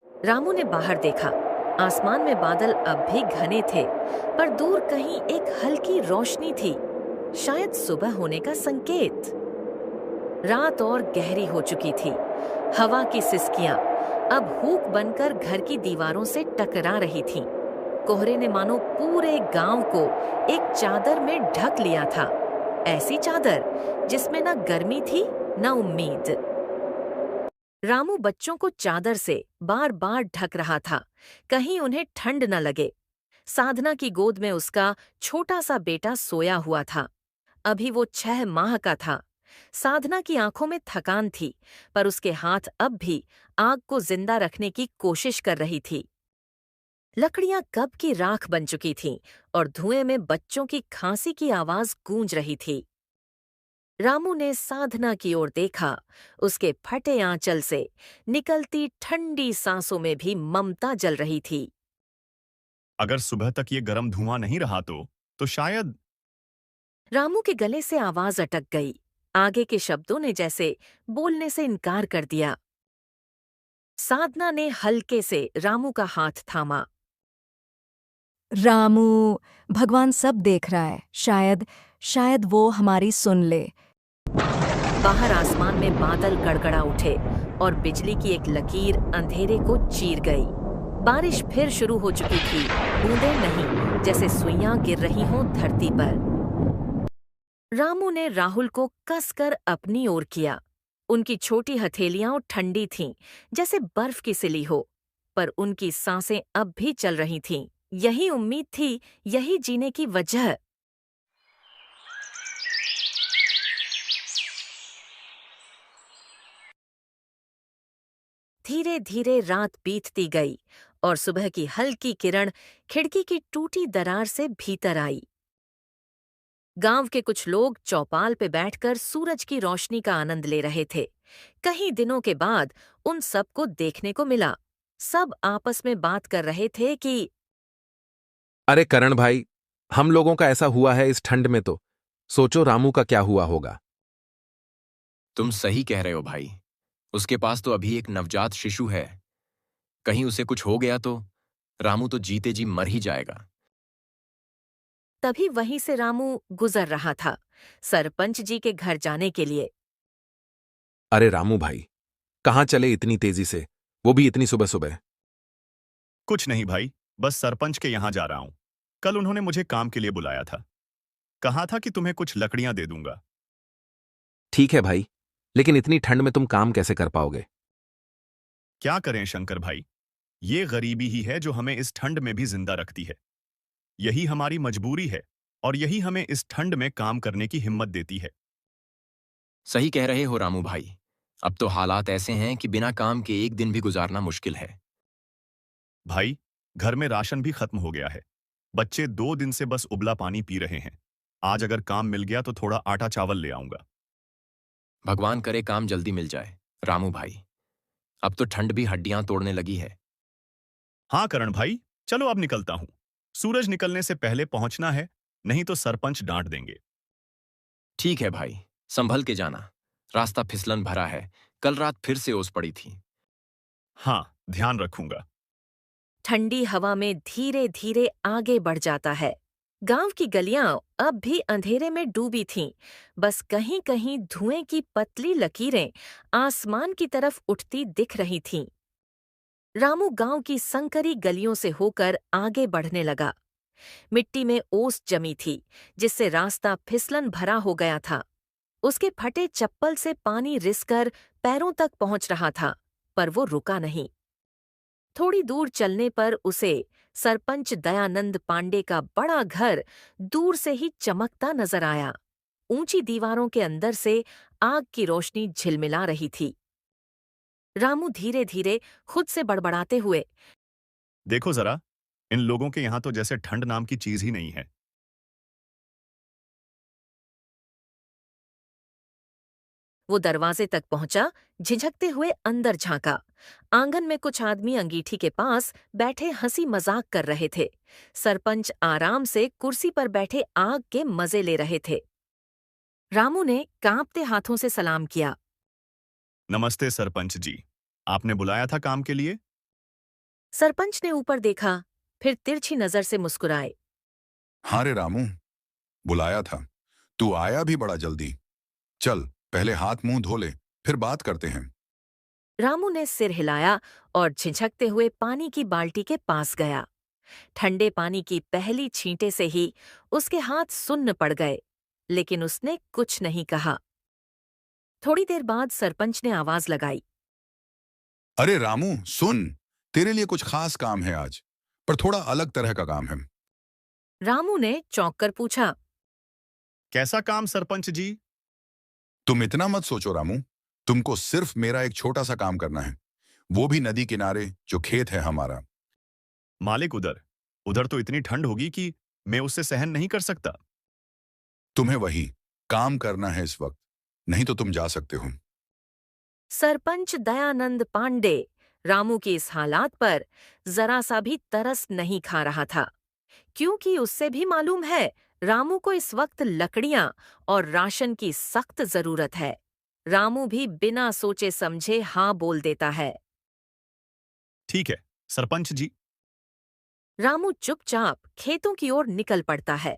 Speaker 1: रामू ने बाहर देखा। आसमान में बादल अब भी घने थे, पर दूर कहीं एक हल्की रोशनी थी, शायद सुबह होने का संकेत। रात और गहरी हो चुकी थी। हवा की सिसकियां अब हूक बनकर घर की दीवारों से टकरा रही थीं। कोहरे ने मानो पूरे गांव को एक चादर में ढक लिया था, ऐसी चादर जिसमें न गर्मी थी न उम्मीद। रामू बच्चों को चादर से बार बार ढक रहा था, कहीं उन्हें ठंड न लगे। साधना की गोद में उसका छोटा सा बेटा सोया हुआ था। अभी वो 6 माह का था। साधना की आंखों में थकान थी, पर उसके हाथ अब भी आग को जिंदा रखने की कोशिश कर रही थी। लकड़ियां कब की राख बन चुकी थीं और धुएं में बच्चों की खांसी की आवाज गूंज रही थी। रामू ने साधना की ओर देखा। उसके फटे आंचल से निकलती ठंडी सांसों में भी ममता जल रही थी।
Speaker 8: अगर सुबह तक ये गर्म धुआं नहीं रहा तो शायद।
Speaker 1: रामू के गले से आवाज अटक गई। आगे के शब्दों ने जैसे बोलने से इनकार कर दिया। साधना ने हल्के से रामू का हाथ थामा।
Speaker 10: रामू, भगवान सब देख रहा है। शायद वो हमारी सुन ले।
Speaker 1: बाहर आसमान में बादल गड़गड़ा उठे और बिजली की एक लकीर अंधेरे को चीर गई। बारिश फिर शुरू हो चुकी थी, बूंदें नहीं, जैसे सुइयां गिर रही हों धरती पर। रामू ने राहुल को कसकर अपनी ओर किया। उनकी छोटी हथेलियां ठंडी थीं, जैसे बर्फ की सिली हो, पर उनकी सांसें अब भी चल रही थीं। यही उम्मीद थी, यही जीने की वजह। धीरे धीरे रात बीतती गई और सुबह की हल्की किरण खिड़की की टूटी दरार से भीतर आई। गांव के कुछ लोग चौपाल पे बैठकर सूरज की रोशनी का आनंद ले रहे थे। कई दिनों के बाद उन सबको देखने को मिला। सब आपस में बात कर रहे थे कि
Speaker 7: अरे करण भाई, हम लोगों का ऐसा हुआ है इस ठंड में, तो सोचो रामू का क्या हुआ होगा।
Speaker 3: तुम सही कह रहे हो भाई। उसके पास तो अभी एक नवजात शिशु है। कहीं उसे कुछ हो गया तो रामू तो जीते जी मर ही जाएगा।
Speaker 1: तभी वहीं से रामू गुजर रहा था, सरपंच जी के घर जाने के लिए।
Speaker 7: अरे रामू भाई, कहाँ चले इतनी तेजी से, वो भी इतनी सुबह सुबह?
Speaker 8: कुछ नहीं भाई, बस सरपंच के यहाँ जा रहा हूं। कल उन्होंने मुझे काम के लिए बुलाया था। कहा था कि तुम्हें कुछ लकड़ियां दे दूंगा।
Speaker 7: ठीक है भाई, लेकिन इतनी ठंड में तुम काम कैसे कर पाओगे?
Speaker 8: क्या करें शंकर भाई, ये गरीबी ही है जो हमें इस ठंड में भी जिंदा रखती है। यही हमारी मजबूरी है और यही हमें इस ठंड में काम करने की हिम्मत देती है।
Speaker 3: सही कह रहे हो रामू भाई। अब तो हालात ऐसे हैं कि बिना काम के एक दिन भी गुजारना मुश्किल है।
Speaker 8: भाई, घर में राशन भी खत्म हो गया है। बच्चे 2 दिन से बस उबला पानी पी रहे हैं। आज अगर काम मिल गया तो थोड़ा आटा चावल ले आऊंगा।
Speaker 3: भगवान करे काम जल्दी मिल जाए रामू भाई। अब तो ठंड भी हड्डियां तोड़ने लगी है।
Speaker 8: हाँ करण भाई, चलो अब निकलता हूं। सूरज निकलने से पहले पहुंचना है, नहीं तो सरपंच डांट देंगे।
Speaker 3: ठीक है भाई, संभल के जाना। रास्ता फिसलन भरा है, कल रात फिर से ओस पड़ी थी।
Speaker 8: हाँ, ध्यान रखूंगा।
Speaker 1: ठंडी हवा में धीरे धीरे आगे बढ़ जाता है। गांव की गलियां अब भी अंधेरे में डूबी थीं, बस कहीं कहीं धुएं की पतली लकीरें आसमान की तरफ उठती दिख रही थीं। रामू गांव की संकरी गलियों से होकर आगे बढ़ने लगा। मिट्टी में ओस जमी थी, जिससे रास्ता फिसलन भरा हो गया था। उसके फटे चप्पल से पानी रिसकर पैरों तक पहुंच रहा था, पर वो रुका नहीं। थोड़ी दूर चलने पर उसे सरपंच दयानंद पांडे का बड़ा घर दूर से ही चमकता नजर आया। ऊंची दीवारों के अंदर से आग की रोशनी झिलमिला रही थी। रामू धीरे धीरे खुद से बड़बड़ाते हुए,
Speaker 8: देखो जरा, इन लोगों के यहां तो जैसे ठंड नाम की चीज ही नहीं है।
Speaker 1: वो दरवाजे तक पहुंचा, झिझकते हुए अंदर झांका। आंगन में कुछ आदमी अंगीठी के पास बैठे हंसी मजाक कर रहे थे। सरपंच आराम से कुर्सी पर बैठे आग के मजे ले रहे थे। रामू ने कांपते हाथों से सलाम किया।
Speaker 8: नमस्ते सरपंच जी, आपने बुलाया था काम के लिए?
Speaker 1: सरपंच ने ऊपर देखा, फिर तिरछी नजर से मुस्कुराए।
Speaker 6: हाँ रे रामू, बुलाया था। तू आया भी बड़ा जल्दी। चल, पहले हाथ मुंह धो ले, फिर बात करते हैं।
Speaker 1: रामू ने सिर हिलाया और झिझकते हुए पानी की बाल्टी के पास गया। ठंडे पानी की पहली छींटे से ही उसके हाथ सुन्न पड़ गए, लेकिन उसने कुछ नहीं कहा। थोड़ी देर बाद सरपंच ने आवाज लगाई।
Speaker 6: अरे रामू, सुन, तेरे लिए कुछ खास काम है आज, पर थोड़ा अलग तरह का काम है।
Speaker 1: रामू ने चौंक कर पूछा।
Speaker 8: कैसा काम सरपंच जी?
Speaker 6: तुम इतना मत सोचो रामू, तुमको सिर्फ मेरा एक छोटा सा काम करना है, वो भी नदी किनारे जो खेत है हमारा।
Speaker 8: मालिक, उधर उधर तो इतनी ठंड होगी कि मैं उससे सहन नहीं कर सकता।
Speaker 6: तुम्हें वही काम करना है इस वक्त, नहीं तो तुम जा सकते हो।
Speaker 1: सरपंच दयानंद पांडे रामू की इस हालात पर जरा सा भी तरस नहीं खा रहा था, क्योंकि उससे भी मालूम है रामू को इस वक्त लकड़ियां और राशन की सख्त जरूरत है। रामू भी बिना सोचे समझे हाँ बोल देता है।
Speaker 8: ठीक है सरपंच जी।
Speaker 1: रामू चुपचाप खेतों की ओर निकल पड़ता है।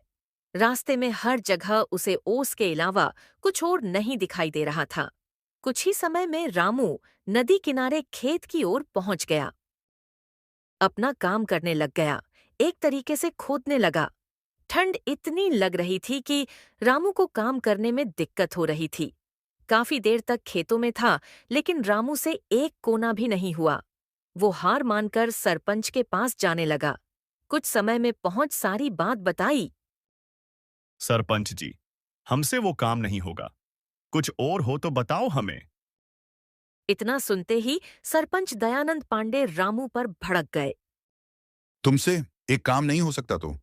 Speaker 1: रास्ते में हर जगह उसे ओस के अलावा कुछ और नहीं दिखाई दे रहा था। कुछ ही समय में रामू नदी किनारे खेत की ओर पहुंच गया। अपना काम करने लग गया, एक तरीके से खोदने लगा। ठंड इतनी लग रही थी कि रामू को काम करने में दिक्कत हो रही थी। काफी देर तक खेतों में था, लेकिन रामू से एक कोना भी नहीं हुआ। वो हार मानकर सरपंच के पास जाने लगा। कुछ समय में पहुंच सारी बात बताई।
Speaker 8: सरपंच जी, हमसे वो काम नहीं होगा, कुछ और हो तो बताओ हमें।
Speaker 1: इतना सुनते ही सरपंच दयानंद पांडे रामू पर भड़क गए।
Speaker 6: तुमसे एक काम नहीं हो सकता तो?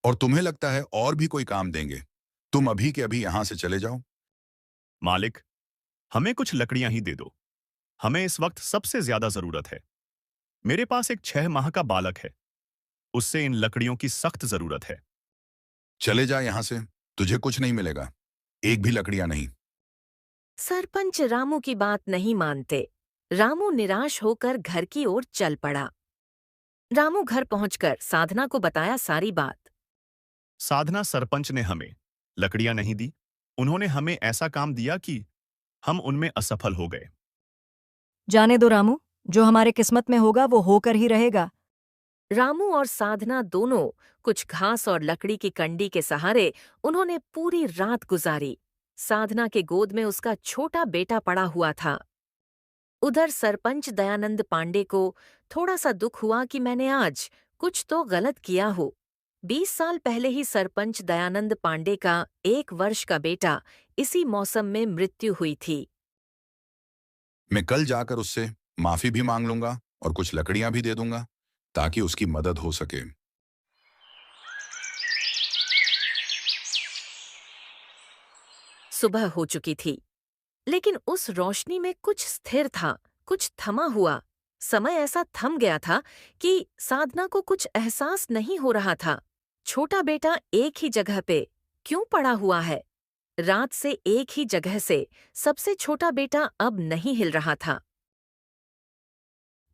Speaker 6: और तुम्हें लगता है और भी कोई काम देंगे? तुम अभी के अभी यहां से चले जाओ।
Speaker 8: मालिक, हमें कुछ लकड़ियां ही दे दो, हमें इस वक्त सबसे ज्यादा जरूरत है। मेरे पास एक 6 माह का बालक है, उससे इन लकड़ियों की सख्त जरूरत है।
Speaker 6: चले जा यहां से, तुझे कुछ नहीं मिलेगा, एक भी लकड़ियां नहीं।
Speaker 1: सरपंच रामू की बात नहीं मानते। रामू निराश होकर घर की ओर चल पड़ा। रामू घर पहुंचकर साधना को बताया सारी बात।
Speaker 8: साधना, सरपंच ने हमें लकड़ियां नहीं दी, उन्होंने हमें ऐसा काम दिया कि हम उनमें असफल हो गए।
Speaker 10: जाने दो रामू, जो हमारे किस्मत में होगा वो होकर ही रहेगा।
Speaker 1: रामू और साधना दोनों कुछ घास और लकड़ी की कंडी के सहारे उन्होंने पूरी रात गुजारी। साधना के गोद में उसका छोटा बेटा पड़ा हुआ था। उधर सरपंच दयानंद पांडे को थोड़ा सा दुख हुआ कि मैंने आज कुछ तो गलत किया हो। 20 साल पहले ही सरपंच दयानंद पांडे का 1 वर्ष का बेटा इसी मौसम में मृत्यु हुई थी।
Speaker 6: मैं कल जाकर उससे माफी भी मांग लूंगा और कुछ लकड़ियां भी दे दूंगा, ताकि उसकी मदद हो सके।
Speaker 1: सुबह हो चुकी थी, लेकिन उस रोशनी में कुछ स्थिर था, कुछ थमा हुआ। समय ऐसा थम गया था कि साधना को कुछ एहसास नहीं हो रहा था। छोटा बेटा एक ही जगह पे क्यों पड़ा हुआ है? रात से एक ही जगह से सबसे छोटा बेटा अब नहीं हिल रहा था।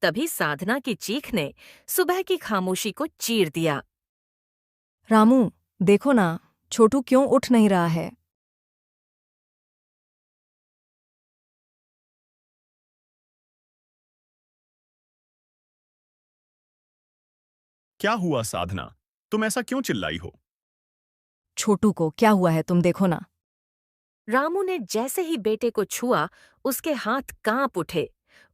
Speaker 1: तभी साधना की चीख ने सुबह की खामोशी को चीर दिया।
Speaker 10: रामू, देखो ना, छोटू क्यों उठ नहीं रहा है?
Speaker 8: क्या हुआ साधना? तुम ऐसा क्यों चिल्लाई हो?
Speaker 10: छोटू को क्या हुआ है तुम देखो ना।
Speaker 1: रामू ने जैसे ही बेटे को छुआ, उसके हाथ कांप उठे।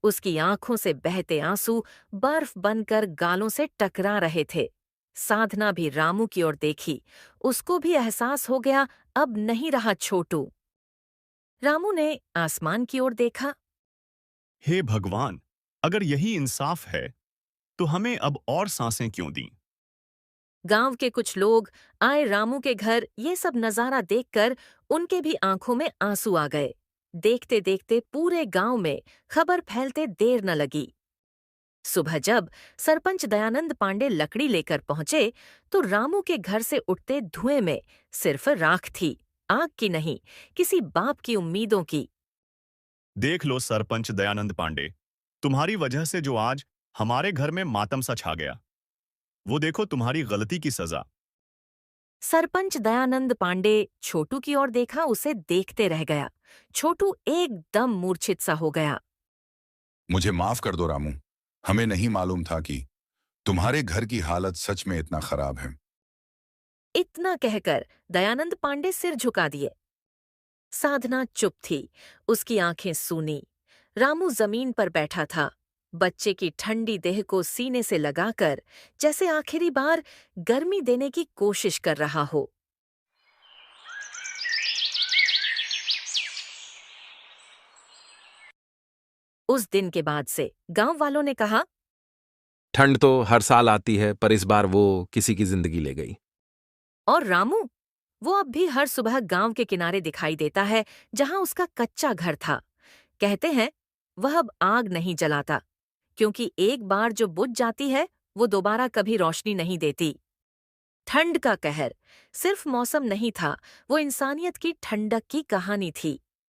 Speaker 1: उसकी आंखों से बहते आंसू बर्फ बनकर गालों से टकरा रहे थे। साधना भी रामू की ओर देखी। उसको भी एहसास हो गया, अब नहीं रहा छोटू। रामू ने आसमान की ओर देखा।
Speaker 8: हे भगवान, अगर यही इंसाफ है तो हमें अब और सांसें क्यों दी?
Speaker 1: गांव के कुछ लोग आए रामू के घर। ये सब नजारा देखकर उनके भी आंखों में आंसू आ गए। देखते देखते पूरे गांव में खबर फैलते देर न लगी। सुबह जब सरपंच दयानंद पांडे लकड़ी लेकर पहुंचे तो रामू के घर से उठते धुएं में सिर्फ राख थी, आग की नहीं, किसी बाप की उम्मीदों की।
Speaker 8: देख लो सरपंच दयानंद पांडे, तुम्हारी वजह से जो आज हमारे घर में मातम सा छा गया, वो देखो तुम्हारी गलती की सजा।
Speaker 1: सरपंच दयानंद पांडे छोटू की ओर देखा, उसे देखते रह गया। छोटू एकदम मूर्छित सा हो गया।
Speaker 6: मुझे माफ कर दो रामू, हमें नहीं मालूम था कि तुम्हारे घर की हालत सच में इतना खराब है।
Speaker 1: इतना कहकर दयानंद पांडे सिर झुका दिए। साधना चुप थी, उसकी आंखें सूनी। रामू जमीन पर बैठा था, बच्चे की ठंडी देह को सीने से लगाकर, जैसे आखिरी बार गर्मी देने की कोशिश कर रहा हो। उस दिन के बाद से गांव वालों ने कहा,
Speaker 7: ठंड तो हर साल आती है, पर इस बार वो किसी की जिंदगी ले गई।
Speaker 1: और रामू, वो अब भी हर सुबह गांव के किनारे दिखाई देता है जहां उसका कच्चा घर था। कहते हैं वह अब आग नहीं जलाता, क्योंकि एक बार जो बुझ जाती है वो दोबारा कभी रोशनी नहीं देती। ठंड का कहर सिर्फ मौसम नहीं था, वो इंसानियत की ठंडक की कहानी थी।